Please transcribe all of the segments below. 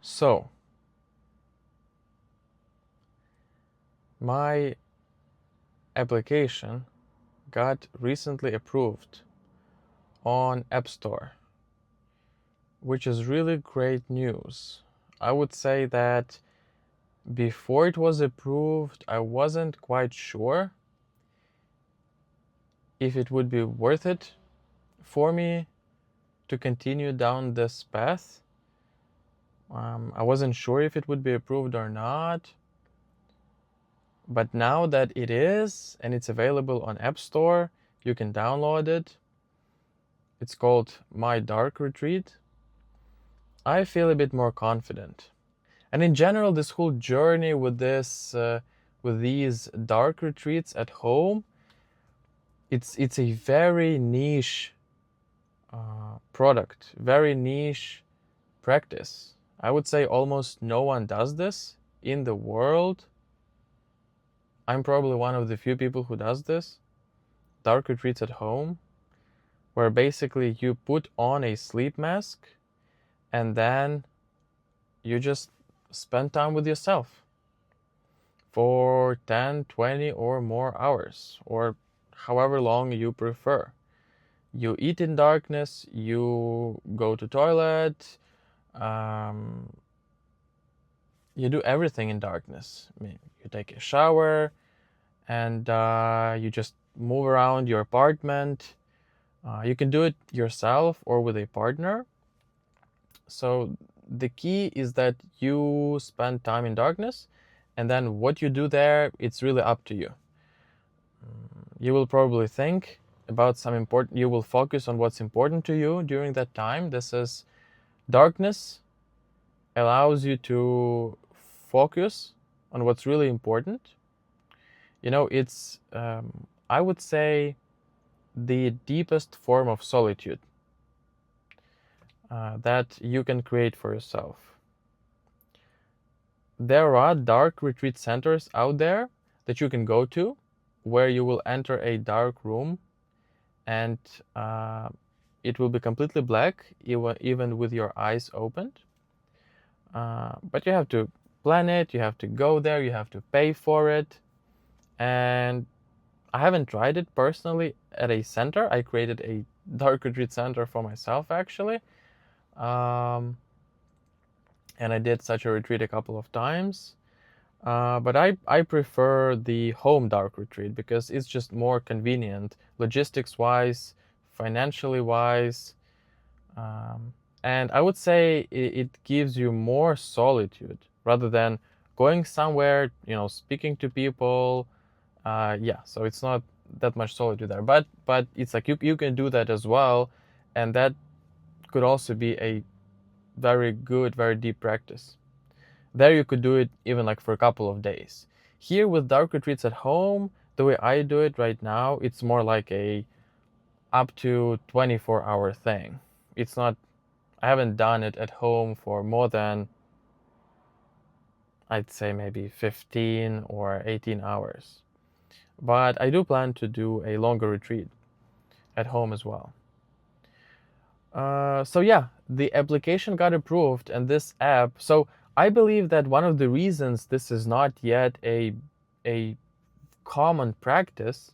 So, my application got recently approved on App Store, which is really great news. I would say that before it was approved, I wasn't quite sure if it would be worth it for me to continue down this path. I wasn't sure if it would be approved or not. But now that it is, and it's available on App Store, you can download it. It's called My Dark Retreat. I feel a bit more confident. And in general, this whole journey with these dark retreats at home, it's a very niche product, very niche practice. I would say almost no one does this in the world. I'm probably one of the few people who does this. Dark retreats at home, where basically you put on a sleep mask and then you just spend time with yourself for 10, 20 or more hours, or however long you prefer. You eat in darkness, you go to toilet, you do everything in darkness. I mean, you take a shower and you just move around your apartment. You can do it yourself or with a partner. So the key is that you spend time in darkness, and then what you do there, it's really up to you. You will probably think about you will focus on what's important to you during that time. This is darkness allows you to focus on what's really important. It's, I would say, the deepest form of solitude that you can create for yourself. There are dark retreat centers out there that you can go to where you will enter a dark room and it will be completely black, even with your eyes opened. But you have to plan it, you have to go there, you have to pay for it. And I haven't tried it personally at a center. I created a dark retreat center for myself, actually. And I did such a retreat a couple of times. But I prefer the home dark retreat because it's just more convenient, logistics-wise, financially-wise. And I would say it gives you more solitude rather than going somewhere, speaking to people. So it's not that much solitude there. But it's like you can do that as well, and that could also be a very good, very deep practice. There you could do it even like for a couple of days. Here with dark retreats at home, the way I do it right now, it's more like a up to 24-hour thing. It's not, I haven't done it at home for more than, I'd say maybe 15 or 18 hours. But I do plan to do a longer retreat at home as well. So yeah, the application got approved and this app, so I believe that one of the reasons this is not yet a common practice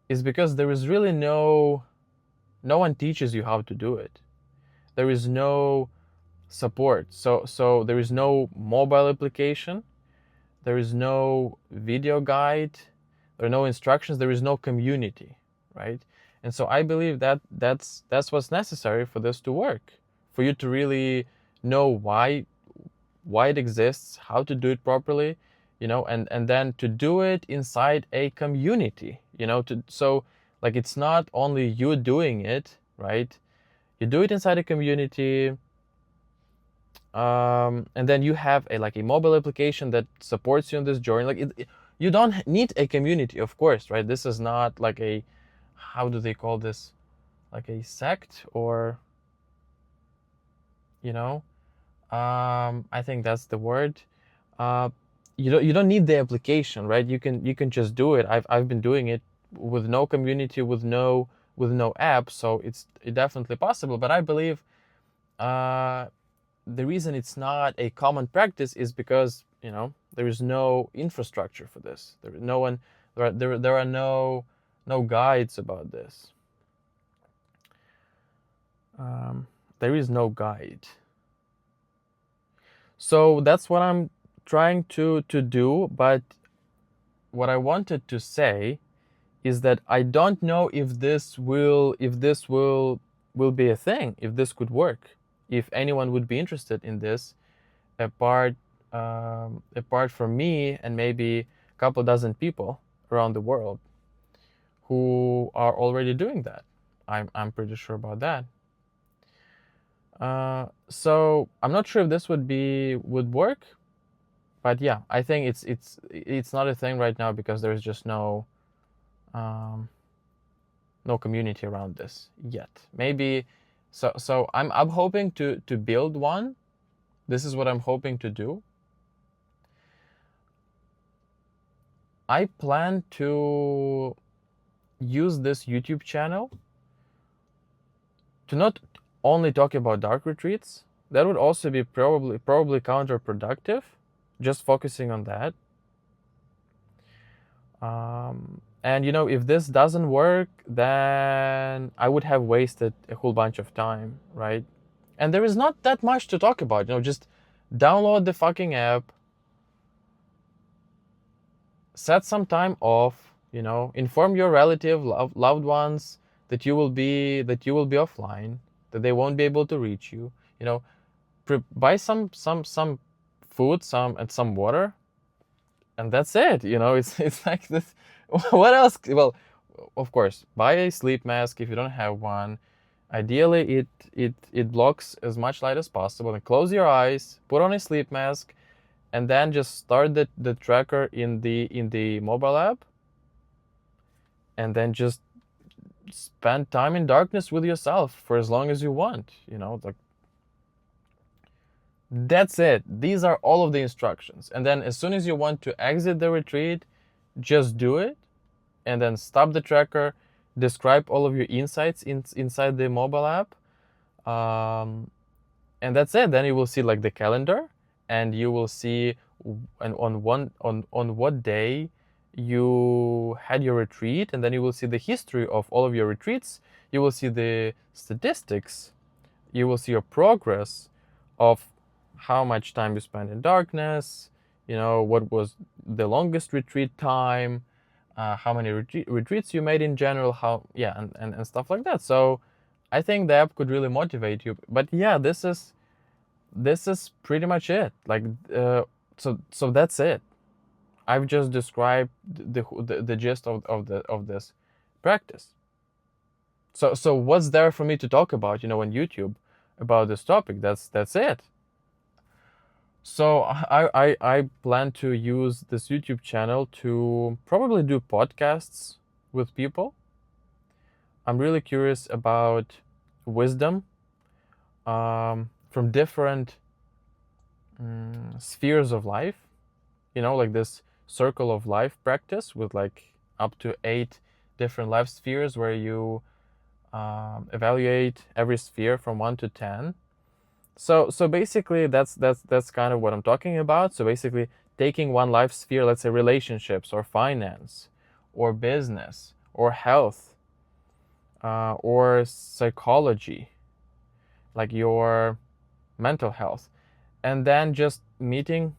is because there is really no one teaches you how to do it. There is no support. So there is no mobile application, there is no video guide, there are no instructions, there is no community, right? And so I believe that that's what's necessary for this to work, for you to really know why it exists, how to do it properly, and then to do it inside a community, so like it's not only you doing it, right? You do it inside a community, and then you have a mobile application that supports you in this journey. Like you don't need a community, of course, right? This is not like a, how do they call this, like a sect, or I think that's the word. You don't need the application, right? You can just do it. I've been doing it with no community, with no app, so it's definitely possible. But I believe the reason it's not a common practice is because, you know, there is no infrastructure for this. There is no one. There are no guides about this. There is no guide. So that's what I'm trying to do. But what I wanted to say is that I don't know if this will be a thing, if this could work, if anyone would be interested in this, apart from me and maybe a couple dozen people around the world who are already doing that. I'm pretty sure about that. So I'm not sure if this would work, but yeah, I think it's not a thing right now because there's just no community around this yet. Maybe so I'm hoping to build one. This is what I'm hoping to do. I plan to use this YouTube channel to not only talk about dark retreats. That would also be probably counterproductive, just focusing on that. And you know, if this doesn't work, then I would have wasted a whole bunch of time, right? And there is not that much to talk about. You know, just download the fucking app, set some time off, you know, inform your loved ones that you will be offline, that they won't be able to reach you, you know, buy some food, some water, and that's it. You know, it's like this. What else? Well, of course, buy a sleep mask if you don't have one. Ideally, it blocks as much light as possible. And close your eyes, put on a sleep mask, and then just start the tracker in the mobile app, and then just spend time in darkness with yourself for as long as you want. You know, like, that's it. These are all of the instructions. And then as soon as you want to exit the retreat, just do it, and then stop the tracker, describe all of your insights inside the mobile app, and that's it. Then you will see like the calendar, and you will see on what day you had your retreat, and then you will see the history of all of your retreats. You will see the statistics. You will see your progress of how much time you spent in darkness, you know, what was the longest retreat time, how many retreats you made in general, and stuff like that. So I think the app could really motivate you. But yeah, this is pretty much it. Like, so that's it. I've just described the gist of this practice. So what's there for me to talk about, you know, on YouTube about this topic? That's it. So I plan to use this YouTube channel to probably do podcasts with people. I'm really curious about wisdom from different spheres of life. You know, like this circle of life practice with like up to 8 different life spheres where you evaluate every sphere from 1 to 10. So basically that's kind of what I'm talking about. So basically taking one life sphere, let's say relationships or finance or business or health or psychology, like your mental health, and then just meeting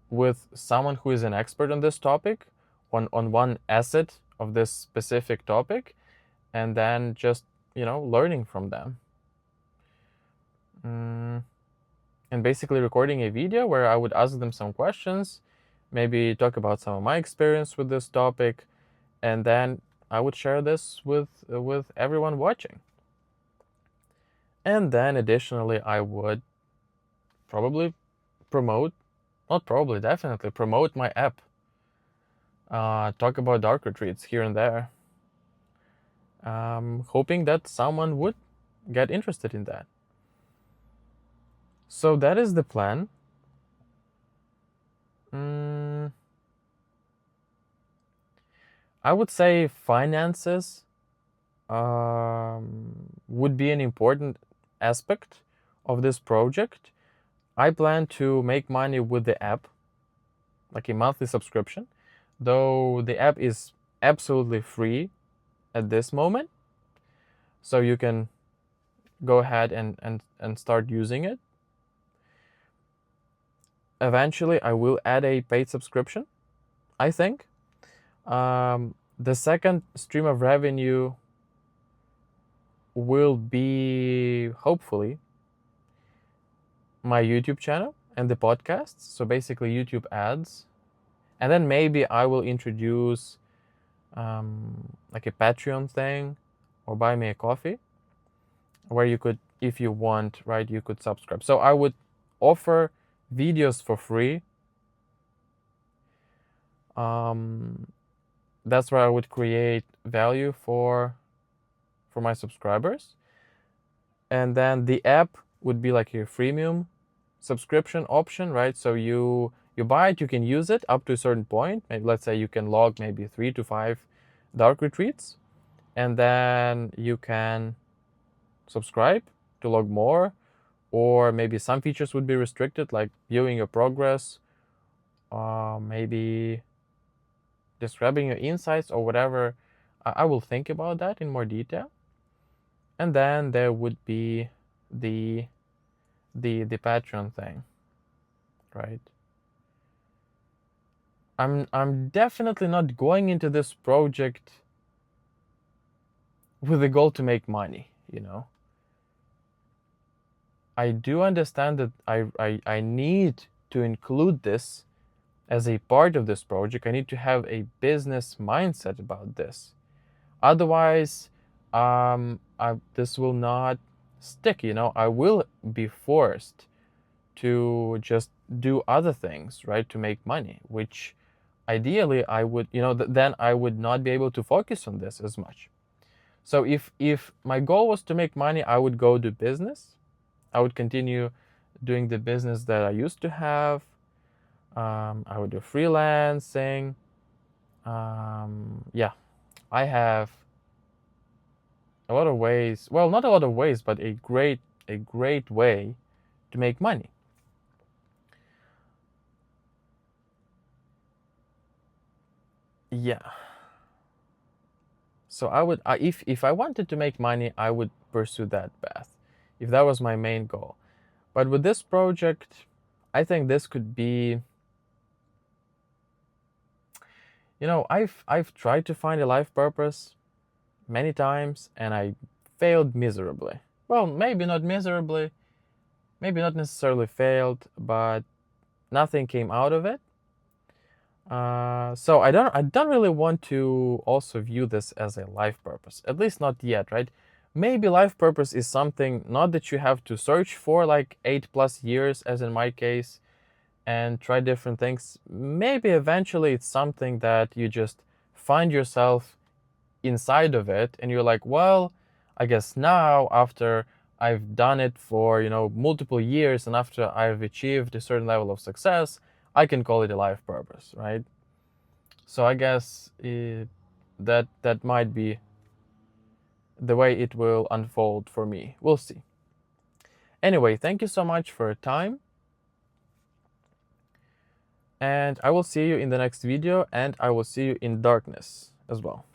with someone who is an expert on this topic, on one asset of this specific topic, and then just, you know, learning from them. And basically recording a video where I would ask them some questions, maybe talk about some of my experience with this topic, and then I would share this with everyone watching. And then additionally, I would probably definitely promote my app. Talk about dark retreats here and there. Hoping that someone would get interested in that. So that is the plan. I would say finances would be an important aspect of this project, I plan to make money with the app, like a monthly subscription, though the app is absolutely free at this moment. So you can go ahead and start using it. Eventually, I will add a paid subscription, I think. The second stream of revenue will be, hopefully, my YouTube channel and the podcasts. So basically YouTube ads. And then maybe I will introduce like a Patreon thing or buy me a coffee where you could, if you want, right, you could subscribe. So I would offer videos for free. That's where I would create value for my subscribers. And then the app would be like a freemium subscription option, right? So you buy it, you can use it up to a certain point. Maybe let's say you can log maybe 3 to 5 dark retreats, and then you can subscribe to log more, or maybe some features would be restricted, like viewing your progress, maybe describing your insights or whatever. I will think about that in more detail. And then there would be the Patreon thing, right? I'm definitely not going into this project with the goal to make money, you know. I do understand that I need to include this as a part of this project. I need to have a business mindset about this. Otherwise, this will not stick, you know. I will be forced to just do other things, right, to make money, which ideally I would, you know, then I would not be able to focus on this as much. So if my goal was to make money, I would go do business. I would continue doing the business that I used to have. I would do freelancing. Yeah, I have a lot of ways. Well, not a lot of ways, but a great way to make money. Yeah. So I would, if I wanted to make money, I would pursue that path, if that was my main goal. But with this project, I think this could be, you know, I've tried to find a life purpose many times and I failed miserably. Well, maybe not miserably, maybe not necessarily failed, but nothing came out of it. So I don't really want to also view this as a life purpose, at least not yet, right? Maybe life purpose is something not that you have to search for like 8+ years, as in my case, and try different things. Maybe eventually it's something that you just find yourself inside of it and you're like, well, I guess now after I've done it for, you know, multiple years and after I've achieved a certain level of success, I can call it a life purpose, right? So I guess that might be the way it will unfold for me. We'll see. Anyway, thank you so much for your time. And I will see you in the next video, and I will see you in darkness as well.